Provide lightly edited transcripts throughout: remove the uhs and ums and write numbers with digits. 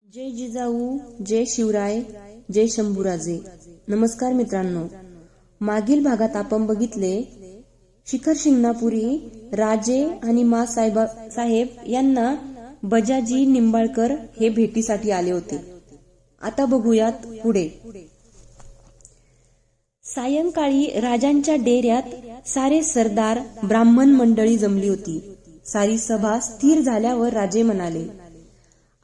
जय जिजाऊ, जय शिवराय, जय शंभूराजे. नमस्कार मित्रांनो, मागील भागात आपण बघितले शिखर शिंगणापुरी राजे आणि मा साहेब यांना बजाजी निंबाळकर हे भेटीसाठी आले होते. आता बघूयात पुढे. सायंकाळी राजांच्या डेऱ्यात सारे सरदार ब्राह्मण मंडळी जमली होती. सारी सभा स्थिर झाल्यावर राजे म्हणाले,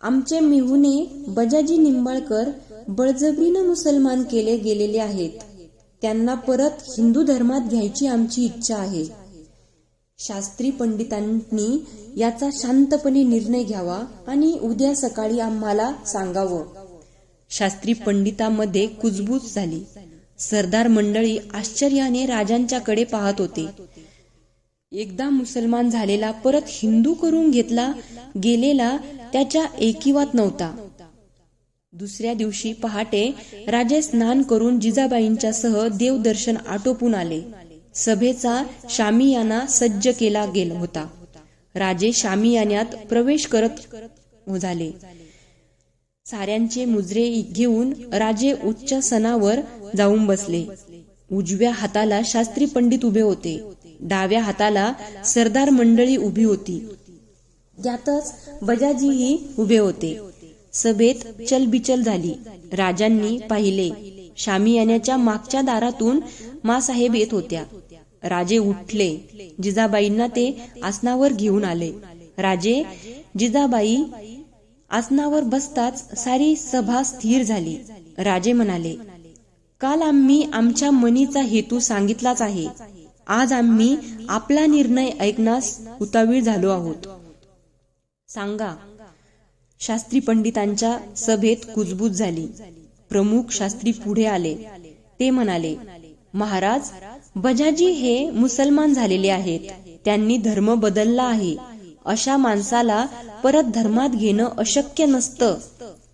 आमचे मेहुणे बजाजी निंबाळकर बळजबरीनं मुसलमान केले गेलेले आहेत. त्यांना परत हिंदू धर्मात घ्यायची आमची इच्छा आहे. शास्त्री पंडितांनी याचा शांतपणे निर्णय घ्यावा आणि उद्या सकाळी आम्हाला सांगावं. शास्त्री पंडितांमध्ये कुजबूज झाली. सरदार मंडळी आश्चर्याने राजांच्याकडे पाहत होते. एकदा मुसलमान झालेला परत हिंदू करून घेतला गेलेला त्याच्या एकिवात नव्हता. दुसऱ्या दिवशी पहाटे राजे स्नान करून जिजाबाईंच्या सह देवदर्शन आटोपून आले. सभेचा शामियाना सज्ज केला गेला होता. राजे शामियान्यात प्रवेश करत झाले. साऱ्यांचे मुजरे घेऊन राजे उच्च सणावर जाऊन बसले. उजव्या हाताला शास्त्री पंडित उभे होते. डाव्या हाताला सरदार मंडळी उभी होती. त्यातच बजाजीही उभे होते. सभेत चलबिचल झाली. राजांनी पाहिले, शामियान्याच्या मागच्या दारातून मासाहेब येत होत्या. राजे उठले. जिजाबाईंना ते आसनावर घेऊन आले. राजे जिजाबाई आसनावर बसताच सारी सभा स्थिर झाली. राजे म्हणाले, काल आम्ही आमच्या मनीचा हेतू सांगितलाच आहे. आज आम्ही आपला निर्णय ऐकण्यास उतावीळ झालो आहोत. सांगा. शास्त्री पंडितांच्या सभेत कुजबूज झाली. प्रमुख शास्त्री पुढे आले. ते म्हणाले, महाराज, बजाजी हे मुसलमान झालेले आहेत. त्यांनी धर्म बदलला आहे. अशा माणसाला परत धर्मात घेणं अशक्य नसतं.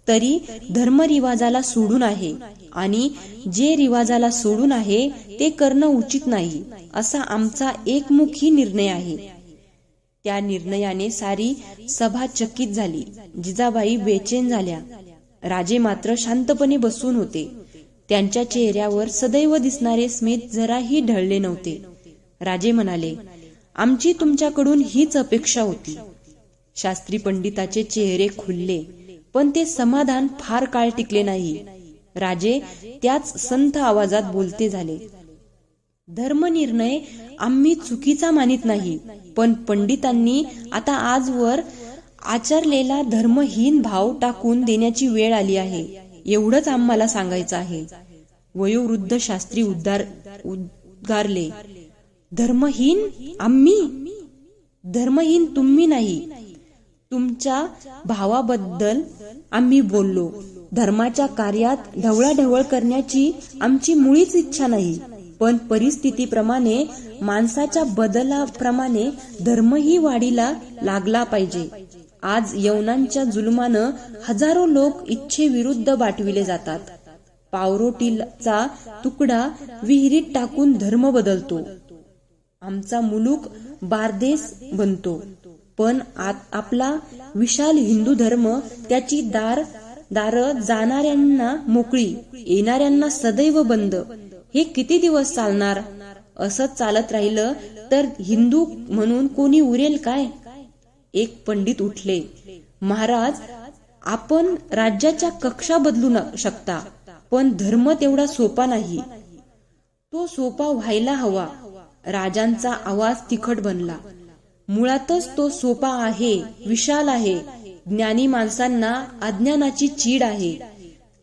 तरी धर्मरिवाजाला सोडून आहे आणि जे रिवाजाला सोडून आहे ते करणं उचित नाही, असा आमचा एकमुखी निर्णय आहे. त्या निर्णयाने सारी सभा चकित झाली. जिजाबाई बेचैन झाल्या. राजे मात्र शांतपणे बसून होते. त्यांच्या चेहऱ्यावर सदैव दिसणारे स्मित जराही ढळले नव्हते. राजे म्हणाले, आमची तुमच्याकडून हीच अपेक्षा होती. शास्त्री पंडिताचे चेहरे खुलले, पण ते समाधान फार काळ टिकले नाही. राजे त्याच संथ आवाजात बोलते झाले, धर्मनिर्णय आम्ही चुकीचा मानित नाही, पण पंडितांनी आता आजवर आचरलेला धर्महीन भाव टाकून देण्याची वेळ आली आहे. एवढंच आम्हाला सांगायचं आहे. वयोवृद्ध शास्त्री उद्गारले, धर्महीन आम्ही? धर्महीन तुम्ही नाही, तुमच्या भावाबद्दल आम्ही बोललो. धर्माच्या कार्यात ढवळाढवळ करण्याची आमची मुळीच इच्छा नाही, पण परिस्थितीप्रमाणे माणसाच्या बदलाप्रमाणे धर्मही वाढीला लागला पाहिजे. आज यवनांच्या जुलमानं हजारो लोक इच्छेविरुद्ध बाटविले जातात. पावरोटीचा तुकडा विहिरीत टाकून धर्म बदलतो. आमचा मुलूक बारदेस बनतो, पण आपला विशाल हिंदू धर्म त्याची दार जाणाऱ्यांना मोकळी, येणाऱ्यांना सदैव बंद. हे किती दिवस चालणार? असंच चालत राहिलं तर हिंदू म्हणून कोणी उरेल काय? एक पंडित उठले, महाराज, आपण राज्याच्या कक्षा बदलू शकता, पण धर्म तेवढा सोपा नाही. तो सोपा व्हायला हवा. राजांचा आवाज तिखट बनला. मुळातच तो सोपा आहे, विशाल आहे. ज्ञानी माणसांना अज्ञानाची चीड आहे.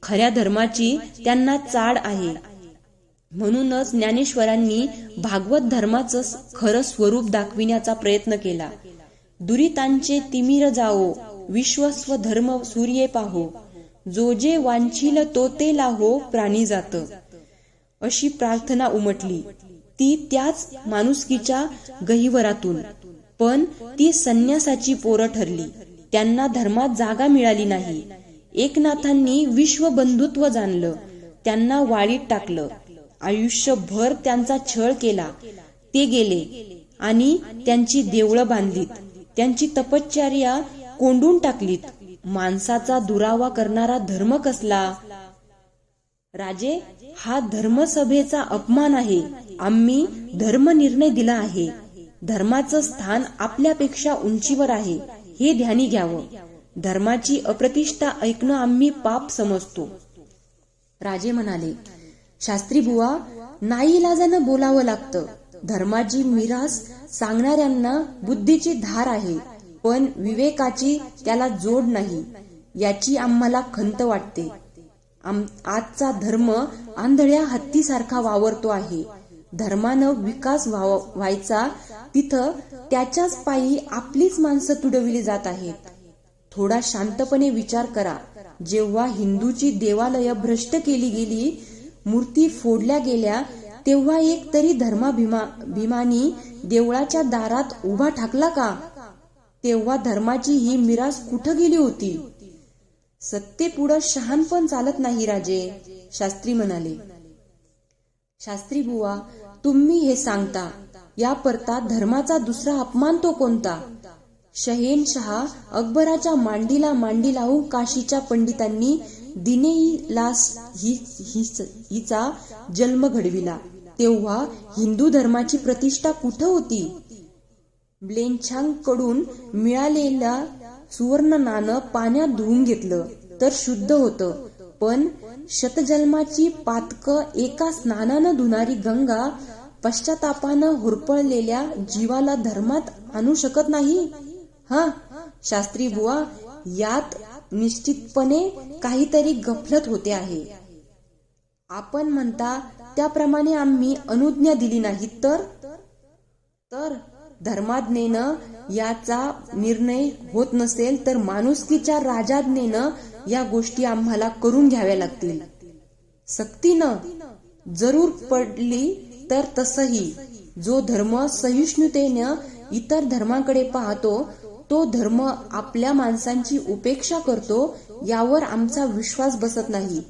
खऱ्या धर्माची त्यांना चाड आहे. म्हणूनच ज्ञानेश्वरांनी भागवत धर्माचं खरं स्वरूप दाखविण्याचा प्रयत्न केला. दुरितांचे तिमिर जाओ, विश्वस्व धर्म सूर्ये पाहो, जो जे वांछील तो ते लाहो, प्राणी जात. अशी प्रार्थना उमटली. ती त्याच माणुसकीच्या गहिवरातून, पण ती संन्यासाची पोरं ठरली. त्यांना धर्मात जागा मिळाली नाही. एकनाथांनी विश्वबंधुत्व जाणलं, त्यांना वाळीत टाकलं. आयुष्यभर त्यांचा छळ केला. ते गेले आणि त्यांची देवळं बांधलीत. त्यांची तपश्चर्या कोंडून टाकलीत. माणसाचा दुरावा करणारा धर्म कसला? राजे, हा धर्मसभेचा अपमान आहे. आम्ही धर्मनिर्णय दिला आहे. धर्माचं स्थान आपल्यापेक्षा उंचीवर आहे, हे ध्यानी घ्यावं. धर्माची अप्रतिष्ठा ऐकणं आम्ही पाप समजतो. राजे म्हणाले, शास्त्री बुवा, नाईलाजानं बोलावं लागतं. धर्माची मिरास सांगणाऱ्यांना बुद्धीची धार आहे, पण विवेकाची त्याला जोड नाही. याची आम्हाला खंत वाटते. आजचा धर्म आंधळ्या हत्तीसारखा वावरतो आहे. धर्मानं विकास व्हायचा तिथं त्याच्याच पायी आपलीच माणसं तुडविली जात आहेत. थोडा शांतपणे विचार करा. जेव्हा हिंदूची देवालय भ्रष्ट केली गेली, मूर्ती फोडल्या गेल्या, तेव्हा एक तरी धर्माभिमानी देवळाच्या दारात उभा ठाकला का? तेव्हा धर्माची ही मिरास कुठं गेली होती? सत्तेपुढं शहाणपण चालत नाही राजे, शास्त्री म्हणाले. शास्त्री बुवा, तुम्ही हे सांगता, या परता धर्माचा दुसरा अपमान तो कोणता? शहेनशहा अकबराच्या मांडीला मांडी लावून काशीच्या पंडितांनी दिनेईलास हिचा जन्म घडविला. तेव्हा हिंदू धर्माची प्रतिष्ठा कुठं होती? ब्लेंछांकडून मिळालेला सुवर्ण नाणं पाण्यात धुवून घेतलं तर शुद्ध होतं, पण शतजन्माची पातकं एका स्नानानं धुणारी गंगा पश्चातापानं होरपळलेल्या जीवाला धर्मात आणू शकत नाही. शास्त्री बुवा, यात निश्चितपणे काहीतरी गफलत होते आहे. आपण म्हणता त्याप्रमाणे आम्ही अनुज्ञा दिली नाही तर धर्माज्ञेनं याचा निर्णय होत नसेल तर माणुसकीच्या राजाज्ञेनं या गोष्टी आम्हाला करून घ्याव्या लागतील. सक्तीनं जरूर पडली तर तसही. जो धर्म सहिष्णुतेनं इतर धर्मांकडे पाहतो, तो धर्म आपल्या माणसांची उपेक्षा करतो, यावर आमचा विश्वास बसत नाही.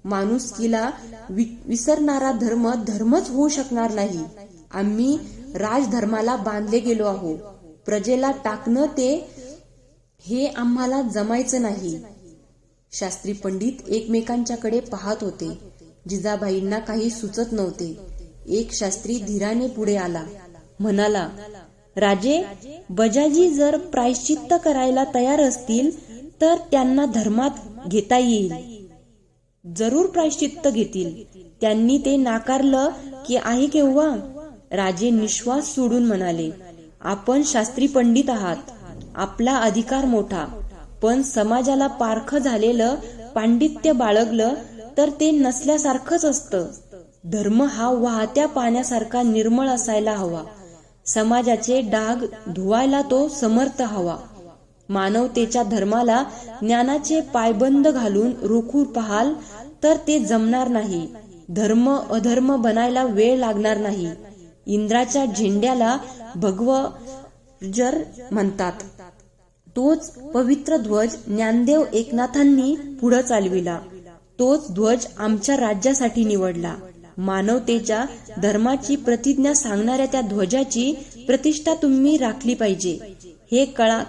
माणुसकीला विसरणारा धर्म धर्मच होऊ शकणार नाही. आम्ही राजधर्माला बांधले गेलो आहोत. प्रजेला टाकणं हे आम्हाला जमायचं नाही. शास्त्री पंडित एकमेकांच्याकडे पाहत होते. जिजाबाईंना काही सुचत नव्हते. एक शास्त्री धीराने पुढे आला, म्हणाला, राजे, बजाजी जर प्रायश्चित्त करायला तयार असतील तर त्यांना धर्मात घेता येईल. जरूर प्रायश्चित्त घेतील. त्यांनी ते नाकारलं की आहे केव्हा? राजे निश्वास सोडून म्हणाले, आपण शास्त्री पंडित आहात. आपला अधिकार मोठा, पण समाजाला पारखं झालेलं पांडित्य बाळगलं तर ते नसल्यासारखंच असतं. धर्म हा वाहत्या पाण्यासारखा निर्मळ असायला हवा. समाजाचे डाग धुवायला तो समर्थ हवा. मानवतेच्या धर्माला ज्ञानाचे पायबंद घालून रोखू पाहाल तर ते जमणार नाही. धर्म अधर्म बनायला वेळ लागणार नाही. इंद्राच्या झेंड्याला भगवजर म्हणतात. तोच पवित्र ध्वज ज्ञानदेव एकनाथांनी पुढे चालविला. तोच ध्वज आमच्या राज्यासाठी निवडला. मानवतेच्या धर्माची प्रतिज्ञा सांगणाऱ्या त्या ध्वजाची प्रतिष्ठा तुम्ही राखली पाहिजे. हे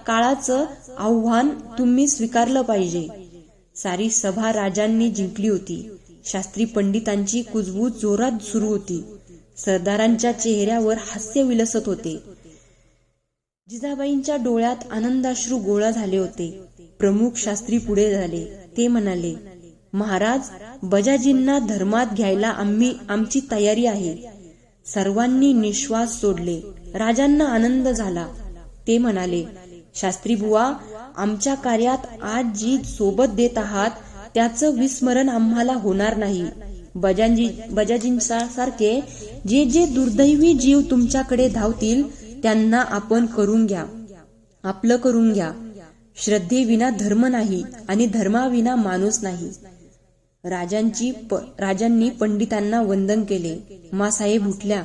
काळाचं आव्हान तुम्ही स्वीकारलं पाहिजे. सारी सभा राजांनी जिंकली होती. शास्त्री पंडितांची कुजबूज जोरात सुरू होती. सरदारांच्या चेहऱ्यावर हास्य विलसत होते. जिजाबाईंच्या डोळ्यात आनंदाश्रू गोळा झाले होते. प्रमुख शास्त्री पुढे झाले. ते म्हणाले, महाराज, बजाजींना धर्मात घ्यायला आमची तयारी आहे. सर्वांनी निश्वास सोडले. राजांना आनंद झाला. ते म्हणाले, शास्त्री बुवा, आमच्या कार्यात आज जी सोबत देत आहात त्याचं विस्मरण आम्हाला होणार नाही. बजाजींसारखे जे जे दुर्दैवी जीव तुमच्याकडे धावतील त्यांना आपण करून घ्या, आपलं करून घ्या. श्रद्धेविना धर्म नाही आणि धर्माविना माणूस नाही. राजांनी पंडितांना वंदन केले. मासाहेब उठल्या.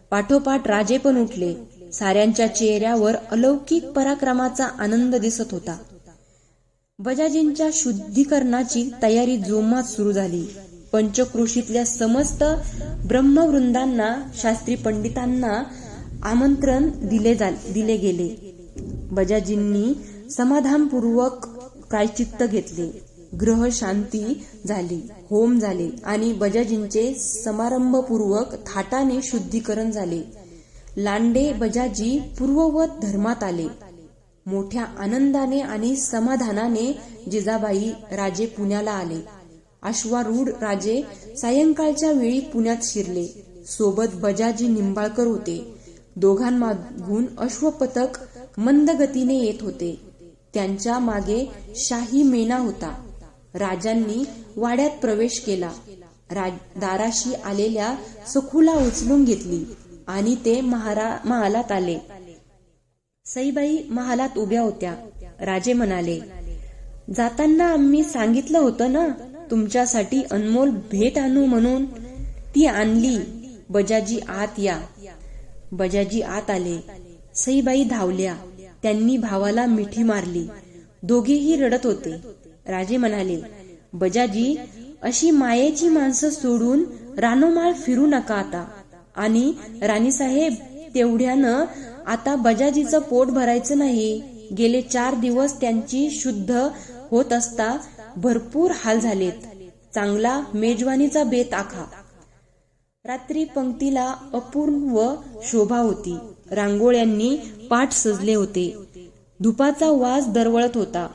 पाठोपाठ राजे पण उठले. साऱ्यांच्या चेहऱ्यावर अलौकिक पराक्रमाचा आनंद दिसत होता. बजाजींच्या शुद्धीकरणाची तयारी जोमात सुरू झाली. पंचक्रोशीतल्या समस्त ब्रह्मवृंदांना शास्त्री पंडितांना आमंत्रण दिले गेले. बजाजींनी समाधानपूर्वक प्रायश्चित्त घेतले. ग्रह शांती झाली, होम झाले आणि बजाजींचे समारंभपूर्वक थाटाने शुद्धीकरण झाले. लांडे बजाजी पूर्ववत धर्मात आले. मोठ्या आनंदाने आणि समाधानाने जिजाबाई राजे पुण्याला आले. अश्वारूढ राजे सायंकाळच्या वेळी पुण्यात शिरले. सोबत बजाजी निंबाळकर होते. दोघांमागून अश्वपथक मंद गतीने येत होते. त्यांच्या मागे शाही मेना होता. राजांनी वाड्यात प्रवेश केला. दाराशी आलेल्या सखूला उचलून घेतली आणि ते महालात आले. सईबाई महालात उभ्या होत्या. राजे म्हणाले, जाताना आम्ही सांगितलं होतं ना तुमच्यासाठी अनमोल भेट आणू म्हणून. ती आणली. बजाजी आत या. बजाजी आत आले. सईबाई धावल्या. त्यांनी भावाला मिठी मारली. दोघेही रडत होते. राजे म्हणाले, बजाजी, अशी मायेची माणसं सोडून रानोमाळ फिरू नका आता. आणि राणीसाहेब, तेवढ्यानं आता बजाजीचं पोट भरायचं नाही. गेले 4 दिवस त्यांची शुद्ध होत असता भरपूर हाल झालेत. चांगला मेजवानीचा बेत आखा. रात्री पंक्तीला अपूर्व शोभा होती. रांगोळ्यांनी पाट सजले होते. धुपाचा वास दरवळत होता.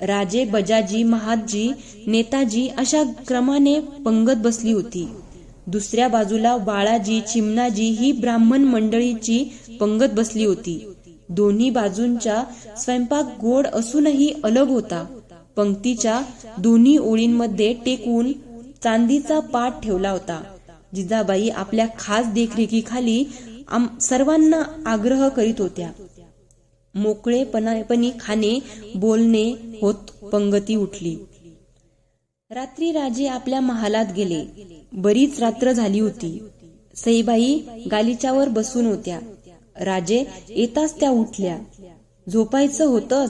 राजे, बजाजी, महादजी, नेताजी अशा क्रमाने पंगत बसली होती. दुसऱ्या बाजूला बाळाजी, चिमणाजी ही ब्राह्मण मंडळीची पंगत बसली होती. दोन्ही बाजूंचा स्वयंपाक गोड असूनही अलग होता. पंक्तीच्या दोन्ही ओळींमध्ये टेकवून चांदीचा पाट ठेवला होता. जिजाबाई आपल्या खास देखरेखीखाली सर्वांना आग्रह करीत होत्या. मोकळेपणी खाणे बोलणे होत पंगती उठली. रात्री राजे आपल्या महालात गेले. बरीच रात्र झाली होती. सईबाई गालिच्यावर बसून होत्या. राजे येताच त्या उठल्या. झोपायचं होतं.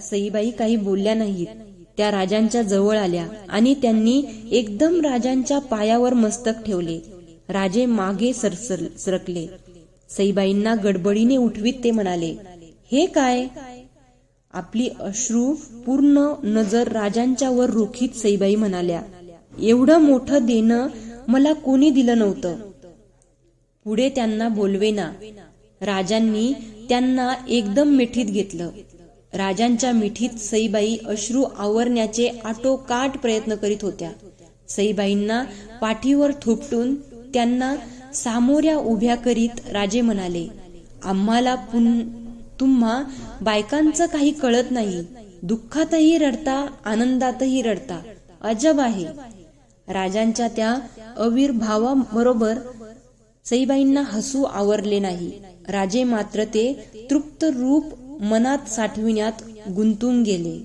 सईबाई काही बोलल्या नाहीत. त्या राजांच्या जवळ आल्या आणि त्यांनी एकदम राजांच्या पायावर मस्तक ठेवले. राजे मागे सरकले. सईबाईंना गडबडीने उठवीत ते म्हणाले, हे काय? आपली अश्रू पूर्ण नजर राजांच्यावर रोखीत सईबाई म्हणाल्या, एवढं मोठं देणं मला कोणी दिलं नव्हतं. पुढे त्यांना बोलवेना. राजांनी त्यांना एकदम मिठीत घेतलं. राजांच्या मिठीत सईबाई अश्रू आवरण्याचे आटोकाट प्रयत्न करीत होत्या. सईबाईंना पाठीवर थोपटून त्यांना सामोऱ्या उभ्या करीत राजे म्हणाले, आम्हाला तुम्हा बायकांचं काही कळत नाही. दुःखातही रडता, आनंदातही रडता. अजब आहे. राजांच्या त्या आविर्भावाबरोबर सईबाईंना हसू आवरले नाही. राजे मात्र ते तृप्त रूप मनात साठविण्यात गुंतून गेले.